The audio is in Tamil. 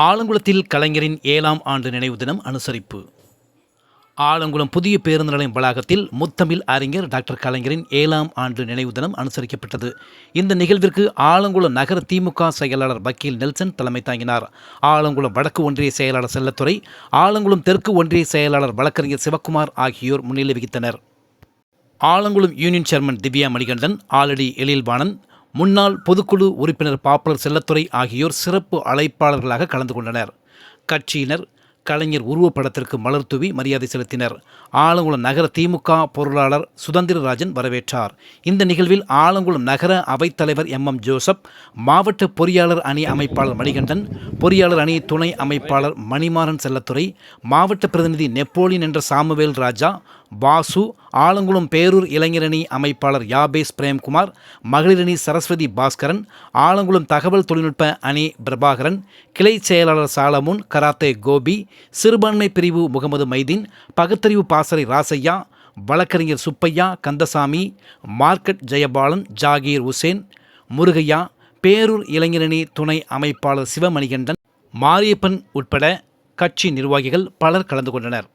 ஆலங்குளத்தில் கலைஞரின் 7ஆம் ஆண்டு நினைவு தினம் அனுசரிப்பு. ஆலங்குளம் புதிய பேருந்து நிலையம் வளாகத்தில் முத்தமிழ் அறிஞர் டாக்டர் கலைஞரின் 7ஆம் ஆண்டு நினைவு தினம் அனுசரிக்கப்பட்டது. இந்த நிகழ்விற்கு ஆலங்குளம் நகர திமுக செயலாளர் வக்கீல் நெல்சன் தலைமை தாங்கினார். ஆலங்குளம் வடக்கு ஒன்றிய செயலாளர் செல்லத்துறை, ஆலங்குளம் தெற்கு ஒன்றிய செயலாளர் வழக்கறிஞர் சிவக்குமார் ஆகியோர் முன்னிலை வகித்தனர். ஆலங்குளம் யூனியன் சேர்மன் திவ்யா மணிகண்டன், ஆலடி எழில்வாணன், முன்னாள் பொதுக்குழு உறுப்பினர் பாப்புலர் செல்லத்துறை ஆகியோர் சிறப்பு அழைப்பாளர்களாக கலந்து கொண்டனர். கட்சியினர் கலைஞர் உருவப்படத்திற்கு மலர் தூவி மரியாதை செலுத்தினர். ஆலங்குளம் நகர திமுக பொருளாளர் சுதந்திரராஜன் வரவேற்றார். இந்த நிகழ்வில் ஆலங்குளம் நகர அவைத்தலைவர் எம் ஜோசப், மாவட்ட பொறியாளர் அணி அமைப்பாளர் மணிகண்டன், பொறியாளர் அணி துணை அமைப்பாளர் மணிமாறன் செல்லத்துறை, மாவட்ட பிரதிநிதி நெப்போலியன் என்ற சாமுவேல் ராஜா, வாசு, ஆலங்குளம் பேரூர் இளைஞரணி அமைப்பாளர் யாபேஸ் பிரேம்குமார், மகளிரணி சரஸ்வதி பாஸ்கரன், ஆலங்குளம் தகவல் தொழில்நுட்ப அணி பிரபாகரன், கிளை செயலாளர் சாலமுன், கராத்தே கோபி, சிறுபான்மை பிரிவு முகமது மைதீன், பகுத்தறிவு பாசறை ராசையா, வழக்கறிஞர் சுப்பையா, கந்தசாமி, மார்க்கெட் ஜெயபாலன், ஜாகீர் உசேன், முருகையா, பேரூர் இளைஞரணி துணை அமைப்பாளர் சிவமணிகண்டன், மாரியப்பன் உட்பட கட்சி நிர்வாகிகள் பலர் கலந்து கொண்டனர்.